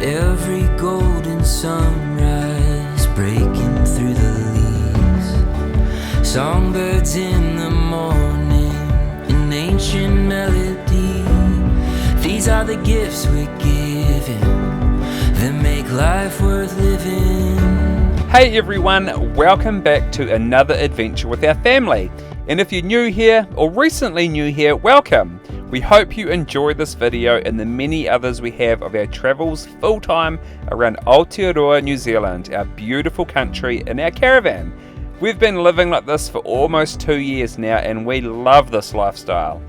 every golden sunrise breaking through the leaves, songbirds in the morning, an ancient melody. These are the gifts we're given that make life worth living. Hey everyone, welcome back to another adventure with our family. And if you're new here or recently new here, welcome. We hope you enjoy this video and the many others we have of our travels full time around Aotearoa, New Zealand, our beautiful country in our caravan. We've been living like this for almost 2 years now and we love this lifestyle.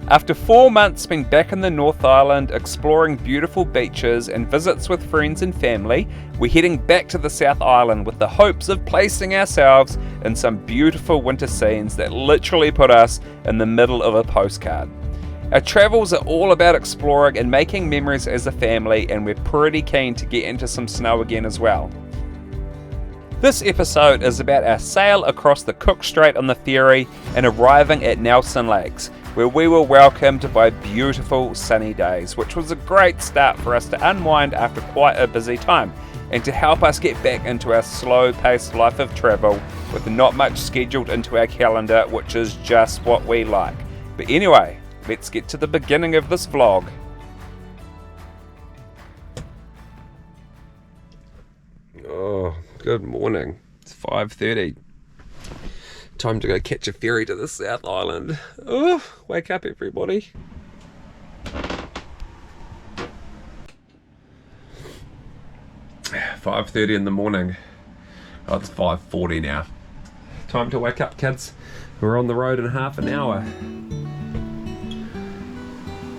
After 4 months being back in the North Island, exploring beautiful beaches and visits with friends and family, we're heading back to the South Island with the hopes of placing ourselves in some beautiful winter scenes that literally put us in the middle of a postcard. Our travels are all about exploring and making memories as a family, and we're pretty keen to get into some snow again as well. This episode is about our sail across the Cook Strait on the ferry and arriving at Nelson Lakes, where we were welcomed by beautiful sunny days, which was a great start for us to unwind after quite a busy time and to help us get back into our slow-paced life of travel with not much scheduled into our calendar, which is just what we like. But anyway, let's get to the beginning of this vlog. Oh, good morning. It's 5:30. Time to go catch a ferry to the South Island. Oh, wake up everybody. $5:30 in the morning. Oh, it's 5:40 now. Time to wake up, kids. We're on the road in half an hour.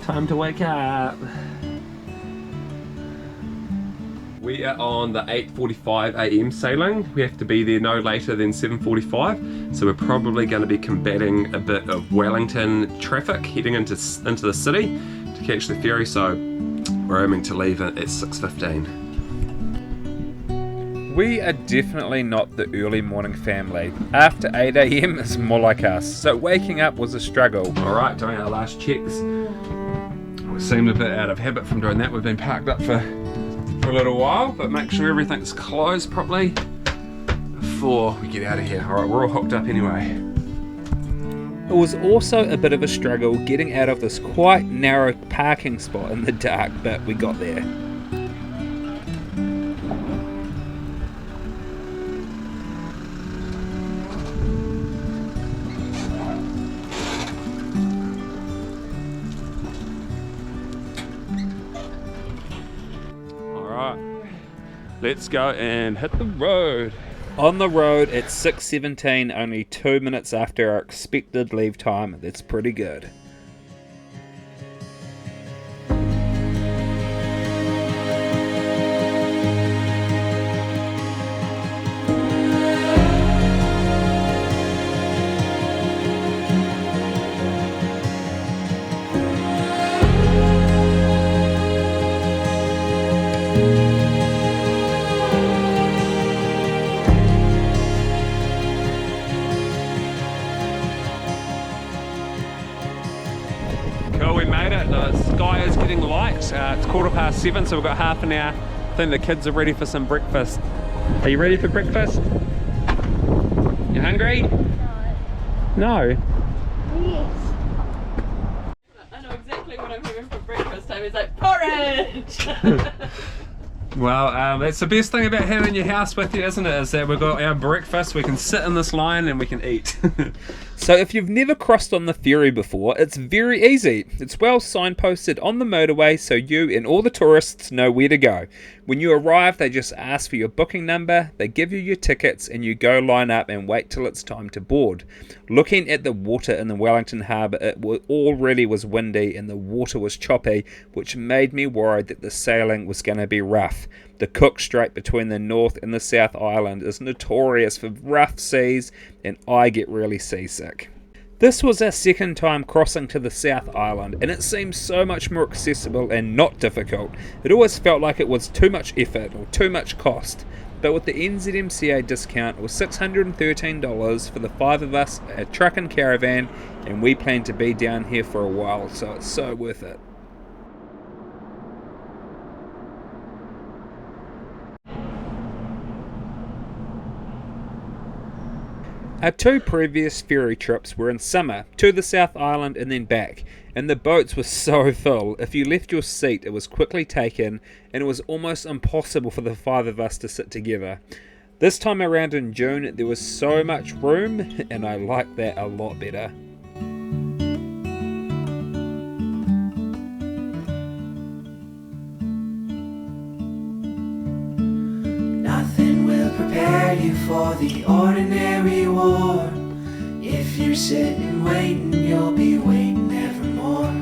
Time to wake up. We are on the 8:45 a.m. sailing. We have to be there no later than 7:45, so we're probably going to be combating a bit of Wellington traffic heading into the city to catch the ferry, so we're aiming to leave at 6:15. We are definitely not the early morning family. After 8 a.m. is more like us, so waking up was a struggle. Alright, doing our last checks. We seemed a bit out of habit from doing that. We've been parked up for a little while, but make sure everything's closed properly before we get out of here. Alright, we're all hooked up anyway. It was also a bit of a struggle getting out of this quite narrow parking spot in the dark, but we got there. Let's go and hit the road. On the road at 6:17, only 2 minutes after our expected leave time. That's pretty good. We made it. The sky is getting light. It's 7:15, so we've got half an hour. I think the kids are ready for some breakfast. Are you ready for breakfast? You hungry? No. Yes. I know exactly what I'm having for breakfast. I was like, porridge! Well, that's the best thing about having your house with you, isn't it? Is that we've got our breakfast, we can sit in this line and we can eat. So if you've never crossed on the ferry before, it's very easy. It's well signposted on the motorway so you and all the tourists know where to go. When you arrive, they just ask for your booking number, they give you your tickets, and you go line up and wait till it's time to board. Looking at the water in the Wellington harbour, it already was windy and the water was choppy, which made me worried that the sailing was going to be rough. The Cook Strait between the North and the South Island is notorious for rough seas, and I get really seasick. This was our second time crossing to the South Island, and it seems so much more accessible and not difficult. It always felt like it was too much effort or too much cost, but with the NZMCA discount it was $613 for the 5 of us, a truck and caravan, and we plan to be down here for a while, so it's so worth it. Our two previous ferry trips were in summer, to the South Island and then back, and the boats were so full, if you left your seat it was quickly taken and it was almost impossible for the five of us to sit together. This time around in June there was so much room and I liked that a lot better. Nothing will prepare you for the ordinary war. If you're sitting waiting, you'll be waiting evermore.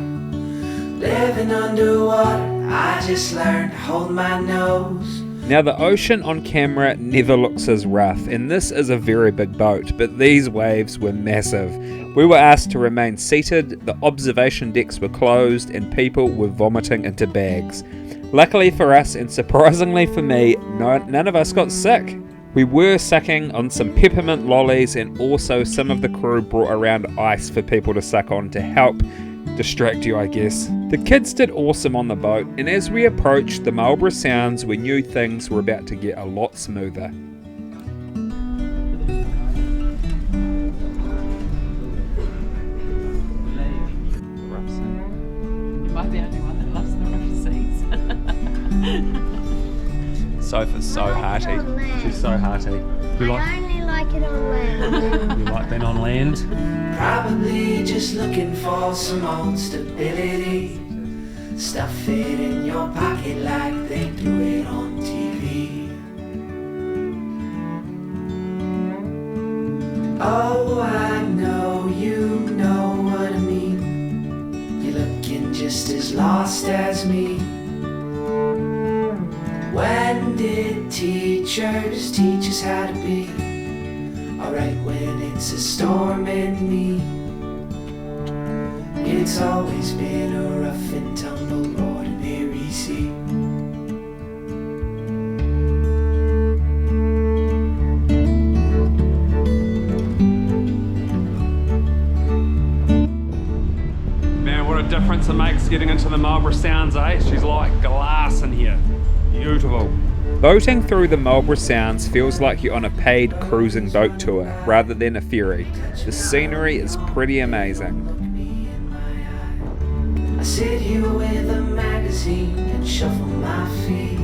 Living underwater, I just learned to hold my nose. Now the ocean on camera never looks as rough, and this is a very big boat, but these waves were massive. We were asked to remain seated, the observation decks were closed, and people were vomiting into bags. Luckily for us, and surprisingly for me, none of us got sick. We were sucking on some peppermint lollies, and also some of the crew brought around ice for people to suck on to help distract you, I guess. The kids did awesome on the boat, and as we approached the Marlborough Sounds, we knew things were about to get a lot smoother. You might be the only one that loves the rough seas. Sophie's so hearty. She's so hearty. I only like it on land. You like being on land? Probably just looking for some old stability. Stuff it in your pocket like they do it on TV. Oh, I know you know what I mean. You're looking just as lost as me. When did teachers teach us how to be alright when it's a storm in me? It's always been a rough and tumble ordinary sea. Man, what a difference it makes getting into the Marlborough Sounds, eh? She's like glass in here. Beautiful. Boating through the Marlborough Sounds feels like you're on a paid cruising boat tour rather than a ferry. The scenery is pretty amazing. I sit here with a magazine and shuffle my feet,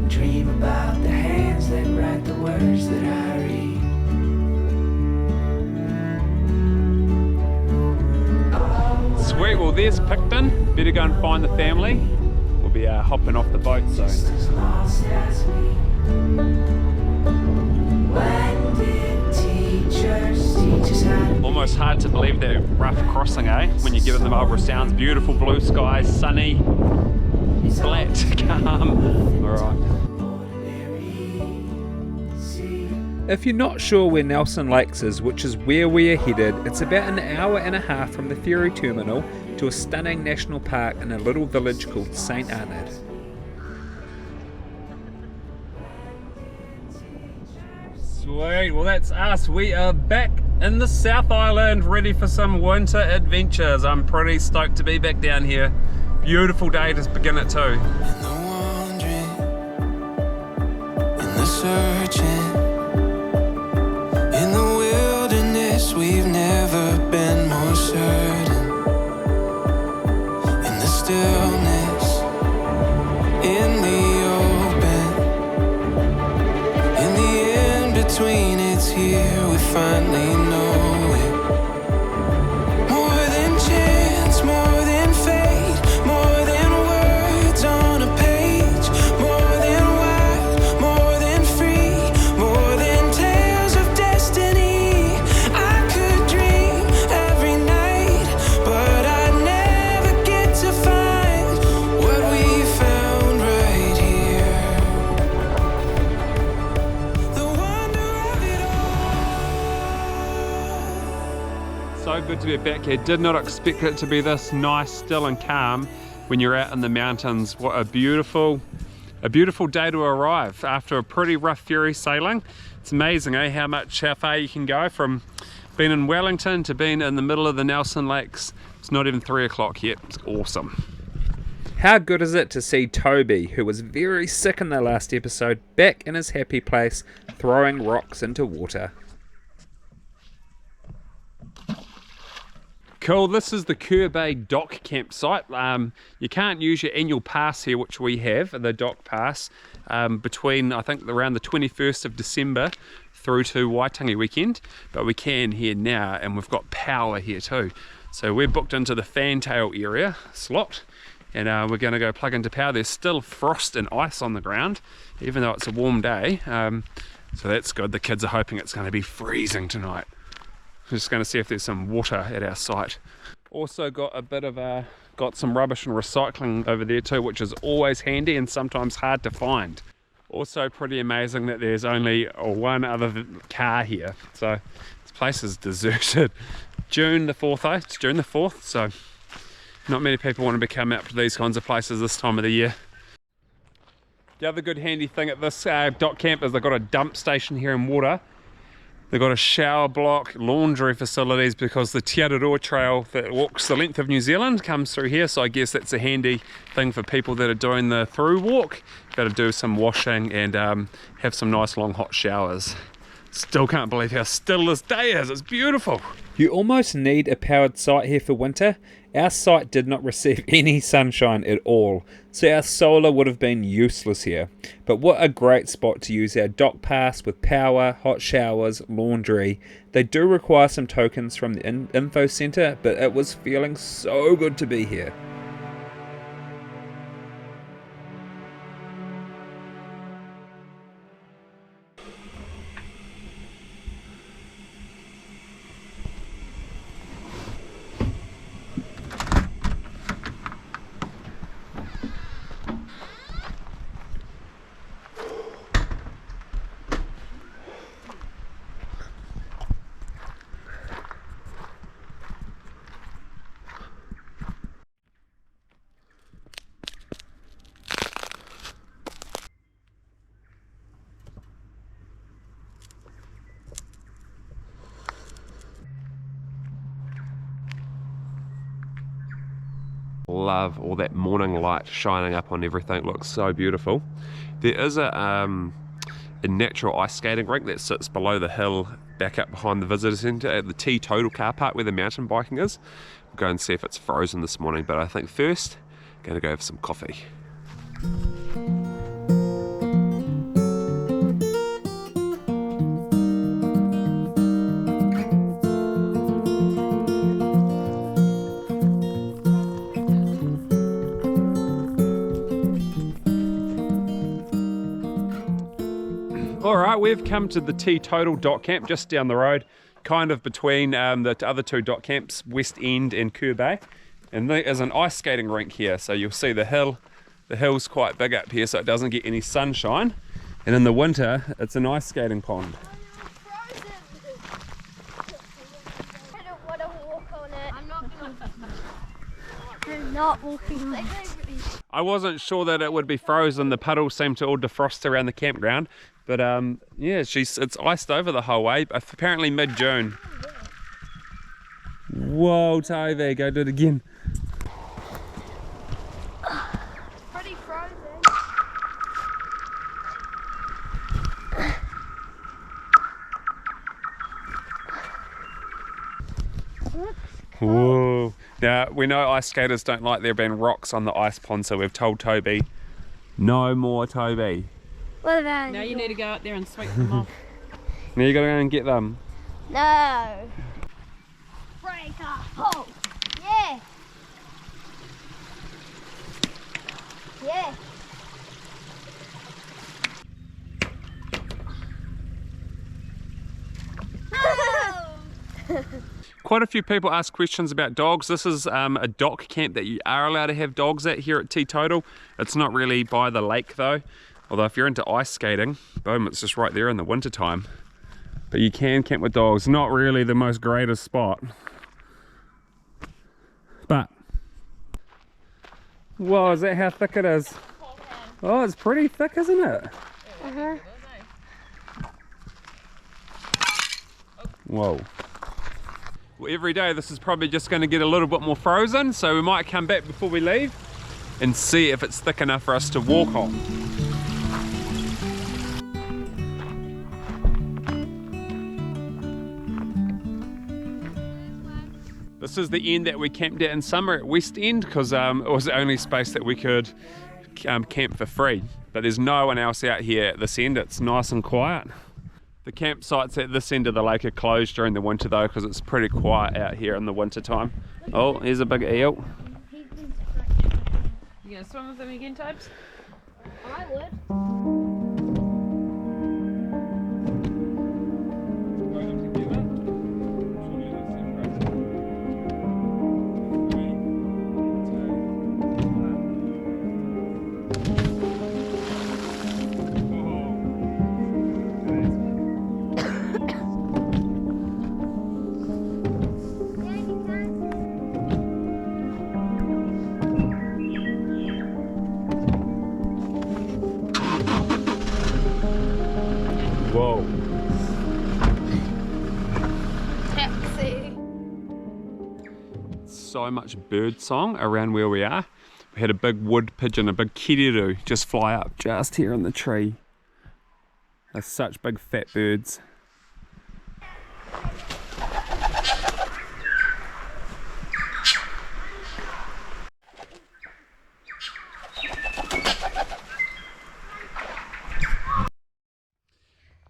dream about the hands that write the words that I read. Sweet, well there's Picton. Better go and find the family. We'll be hopping off the boat soon. As lost as me. When did teachers teach us how to Almost hard to believe that rough crossing, eh? When you get in the Marlborough Sounds. Beautiful blue skies, sunny, flat, calm. Alright. If you're not sure where Nelson Lakes is, which is where we are headed, it's about an hour and a half from the ferry terminal to a stunning national park in a little village called St. Arnaud. Sweet, well that's us. We are back in the South Island, ready for some winter adventures. I'm pretty stoked to be back down here. Beautiful day to begin it too. In the wandering, in the searching, in the wilderness, we've never been more certain. In the stillness, in the open, in the in-between, it's here we finally know it. More than chance, more than fate, more than words on a page, more than wild, more than free, more than tales of destiny. I could dream every night, but I'd never get to find what we found right here. The wonder of it all. So good to be back here. Did not expect it to be this nice, still and calm when you're out in the mountains. What a beautiful day to arrive after a pretty rough ferry sailing. It's amazing, eh, how far you can go from being in Wellington to being in the middle of the Nelson Lakes. It's not even 3 o'clock yet. It's awesome. How good is it to see Toby, who was very sick in the last episode, back in his happy place, throwing rocks into water? Cool, this is the Kerr Bay dock campsite. You can't use your annual pass here, which we have, the dock pass, between I think around the 21st of December through to Waitangi weekend, but we can here now, and we've got power here too. So we're booked into the fantail area slot, and we're going to go plug into power. There's still frost and ice on the ground, even though it's a warm day, so that's good. The kids are hoping it's going to be freezing tonight. We're just going to see if there's some water at our site. Also got a bit of got some rubbish and recycling over there too, which is always handy and sometimes hard to find. Also pretty amazing that there's only one other car here, so this place is deserted. June the 4th though, it's June the 4th, so not many people want to be coming up to these kinds of places this time of the year. The other good handy thing at this dock camp is they've got a dump station here in water. They've got a shower block, laundry facilities, because the Te Araroa Trail that walks the length of New Zealand comes through here, so I guess that's a handy thing for people that are doing the through walk. Got to do some washing and have some nice long hot showers. Still can't believe how still this day is, it's beautiful. You almost need a powered site here for winter. Our site did not receive any sunshine at all, so our solar would have been useless here. But what a great spot to use our dock pass with power, hot showers, laundry. They do require some tokens from the info centre, but it was feeling so good to be here. Love all that morning light shining up on everything. It looks so beautiful. There is a natural ice skating rink that sits below the hill back up behind the visitor centre at the Total car park where the mountain biking is. We'll go and see if it's frozen this morning, but I think first I'm going to go have some coffee. Alright, we've come to the Total dock camp just down the road, kind of between the other two dock camps, West End and Kerr Bay. And there is an ice skating rink here, so you'll see the hill. The hill's quite big up here, so it doesn't get any sunshine. And in the winter, it's an ice skating pond. I don't want to walk on it. I'm not walking. I wasn't sure that it would be frozen. The puddles seem to all defrost around the campground. But yeah, it's iced over the whole way, apparently mid-June. Whoa, Toby, go do it again. Pretty frozen. Whoa. Now, we know ice skaters don't like there being rocks on the ice pond, so we've told Toby, no more, Toby. What about Now you need to go out there and sweep them off. Now you gotta go and get them. No. Break up. Oh. Yeah. Yeah. Quite a few people ask questions about dogs. This is a dock camp that you are allowed to have dogs at here at Total. It's not really by the lake though. Although if you're into ice skating, boom, it's just right there in the winter time. But you can camp with dogs. Not really the most greatest spot. But, whoa, is that how thick it is? Oh, it's pretty thick, isn't it? Uh-huh. Whoa. Well, every day this is probably just going to get a little bit more frozen, so we might come back before we leave and see if it's thick enough for us to walk on. This is the end that we camped at in summer at West End because it was the only space that we could camp for free. But there's no one else out here at this end. It's nice and quiet. The campsites at this end of the lake are closed during the winter though because it's pretty quiet out here in the winter time. Oh, here's a big eel. You gonna swim with them again, Tobes? I would. Whoa. Taxi. So much bird song around where we are. We had a big wood pigeon, a big kiriru just fly up just here in the tree. They're such big fat birds.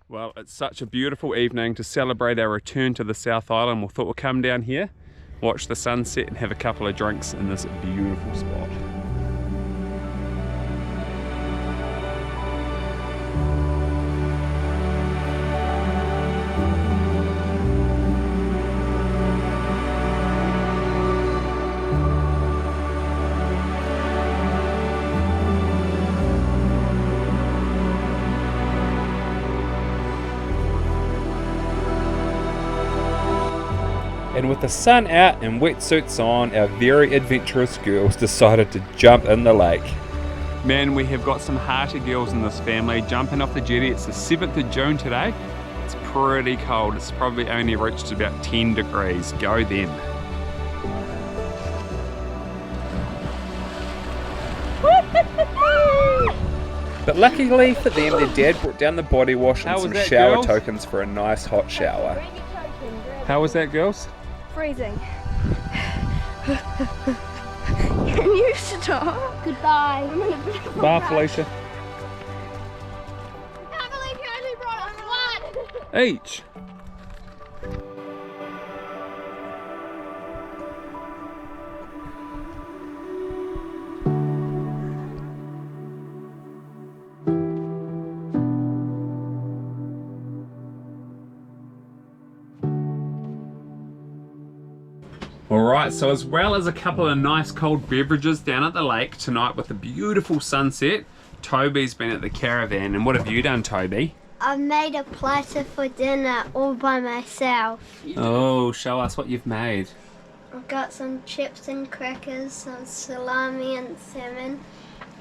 Well, it's such a beautiful evening to celebrate our return to the South Island. We thought we'd come down here, watch the sunset and have a couple of drinks in this beautiful spot. And with the sun out and wetsuits on, our very adventurous girls decided to jump in the lake. Man, we have got some hearty girls in this family jumping off the jetty. It's the 7th of June today. It's pretty cold. It's probably only reached about 10 degrees. Go them. But luckily for them, their dad brought down the body wash How and was some that, shower girls? tokens for a nice hot shower. How was that, girls? Freezing. Can you stop? Goodbye. Bye, Felicia. I can't believe you only brought us one. Each. Alright, so as well as a couple of nice cold beverages down at the lake tonight with a beautiful sunset, Toby's been at the caravan. And what have you done, Toby? I've made a platter for dinner all by myself. Oh, show us what you've made. I've got some chips and crackers, some salami and salmon,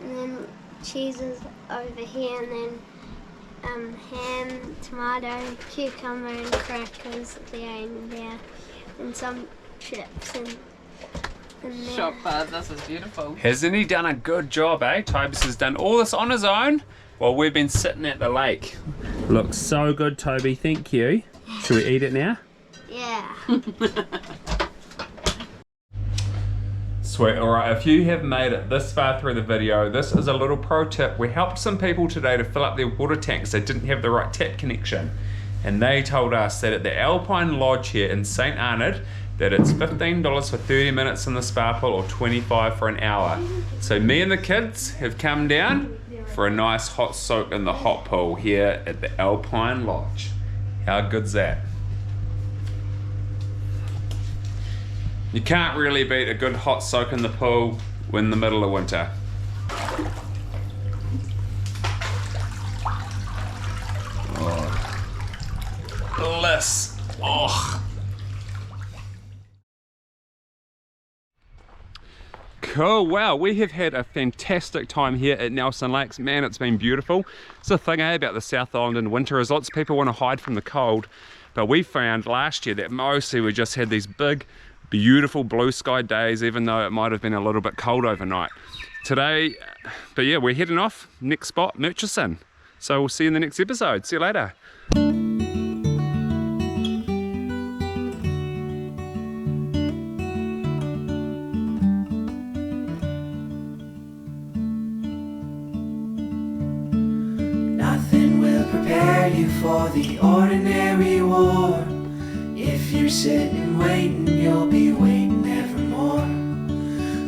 and then cheese is over here, and then ham, tomato, cucumber and crackers at the end there, and some chips and there. Shop bud, this is beautiful. Hasn't he done a good job, eh? Toby's has done all this on his own while we've been sitting at the lake. Looks so good, Toby, thank you. Should we eat it now? Yeah. Sweet, alright, if you have made it this far through the video, this is a little pro tip. We helped some people today to fill up their water tanks. They didn't have the right tap connection. And they told us that at the Alpine Lodge here in St. Arnaud, that it's $15 for 30 minutes in the spa pool or $25 for an hour. So me and the kids have come down for a nice hot soak in the hot pool here at the Alpine Lodge. How good's that? You can't really beat a good hot soak in the pool in the middle of winter. Oh. Bliss. Oh. Cool, wow, we have had a fantastic time here at Nelson Lakes. Man, it's been beautiful. It's the thing, about the South Island in winter is lots of people want to hide from the cold, but we found last year that mostly we just had these big, beautiful blue sky days, even though it might have been a little bit cold overnight. Today, but yeah, we're heading off. Next spot, Murchison. So we'll see you in the next episode. See you later. prepare you for the ordinary war. If you're sitting waiting, you'll be waiting.